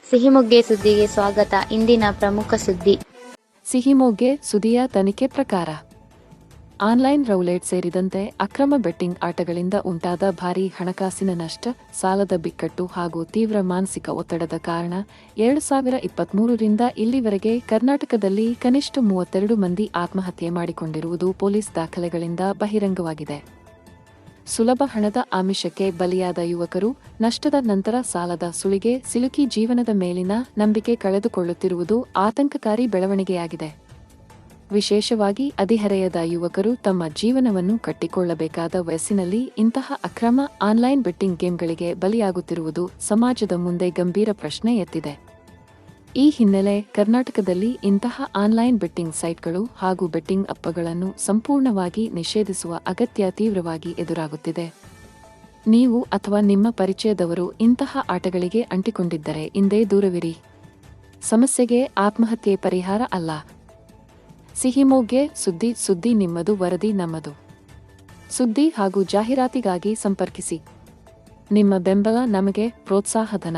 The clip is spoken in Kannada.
ಸಿಹಿಮೊಗ್ಗೆ ಸುದ್ದಿಗೆ ಸ್ವಾಗತ. ಇಂದಿನ ಪ್ರಮುಖ ಸುದ್ದಿ. ಸಿಹಿಮೊಗ್ಗೆ ಸುದ್ದಿಯ ತನಿಖೆ ಪ್ರಕಾರ ಆನ್ಲೈನ್ ರೌಲೆಟ್ ಸೇರಿದಂತೆ ಅಕ್ರಮ ಬೆಟ್ಟಿಂಗ್ ಆಟಗಳಿಂದ ಉಂಟಾದ ಭಾರೀ ಹಣಕಾಸಿನ ನಷ್ಟ, ಸಾಲದ ಬಿಕ್ಕಟ್ಟು ಹಾಗೂ ತೀವ್ರ ಮಾನಸಿಕ ಒತ್ತಡದ ಕಾರಣ 2023ರಿಂದ ಇಲ್ಲಿವರೆಗೆ ಕರ್ನಾಟಕದಲ್ಲಿ ಕನಿಷ್ಠ 32 ಮಂದಿ ಆತ್ಮಹತ್ಯೆ ಮಾಡಿಕೊಂಡಿರುವುದು ಪೊಲೀಸ್ ದಾಖಲೆಗಳಿಂದ ಬಹಿರಂಗವಾಗಿದೆ. ಸುಲಭ ಹಣದ ಆಮಿಷಕ್ಕೆ ಬಲಿಯಾದ ಯುವಕರು ನಷ್ಟದ ನಂತರ ಸಾಲದ ಸುಳಿಗೆ ಸಿಲುಕಿ ಜೀವನದ ಮೇಲಿನ ನಂಬಿಕೆ ಕಳೆದುಕೊಳ್ಳುತ್ತಿರುವುದು ಆತಂಕಕಾರಿ ಬೆಳವಣಿಗೆಯಾಗಿದೆ. ವಿಶೇಷವಾಗಿ ಹದಿಹರೆಯದ ಯುವಕರು ತಮ್ಮ ಜೀವನವನ್ನು ಕಟ್ಟಿಕೊಳ್ಳಬೇಕಾದ ವಯಸ್ಸಿನಲ್ಲಿ ಇಂತಹ ಅಕ್ರಮ ಆನ್ಲೈನ್ ಬೆಟ್ಟಿಂಗ್ ಗೇಮ್ಗಳಿಗೆ ಬಲಿಯಾಗುತ್ತಿರುವುದು ಸಮಾಜದ ಮುಂದೆ ಗಂಭೀರ ಪ್ರಶ್ನೆ ಎತ್ತಿದೆ. ಈ ಹಿನ್ನೆಲೆ ಕರ್ನಾಟಕದಲ್ಲಿ ಇಂತಹ ಆನ್ಲೈನ್ ಬೆಟ್ಟಿಂಗ್ ಸೈಟ್ಗಳು ಹಾಗೂ ಬೆಟ್ಟಿಂಗ್ ಅಪ್ಪಗಳನ್ನು ಸಂಪೂರ್ಣವಾಗಿ ನಿಷೇಧಿಸುವ ಅಗತ್ಯ ತೀವ್ರವಾಗಿ ಎದುರಾಗುತ್ತಿದೆ. ನೀವು ಅಥವಾ ನಿಮ್ಮ ಪರಿಚಯದವರು ಇಂತಹ ಆಟಗಳಿಗೆ ಅಂಟಿಕೊಂಡಿದ್ದರೆ ಇಂದೇ ದೂರವಿರಿ. ಸಮಸ್ಯೆಗೆ ಆತ್ಮಹತ್ಯೆ ಪರಿಹಾರ ಅಲ್ಲ. ಸಿಹಿಮೊಗ್ಗೆ ಸುದ್ದಿ ನಿಮ್ಮದು, ವರದಿ ನಮ್ಮದು. ಸುದ್ದಿ ಹಾಗೂ ಜಾಹೀರಾತಿಗಾಗಿ ಸಂಪರ್ಕಿಸಿ. ನಿಮ್ಮ ಬೆಂಬಲ ನಮಗೆ ಪ್ರೋತ್ಸಾಹಧನ.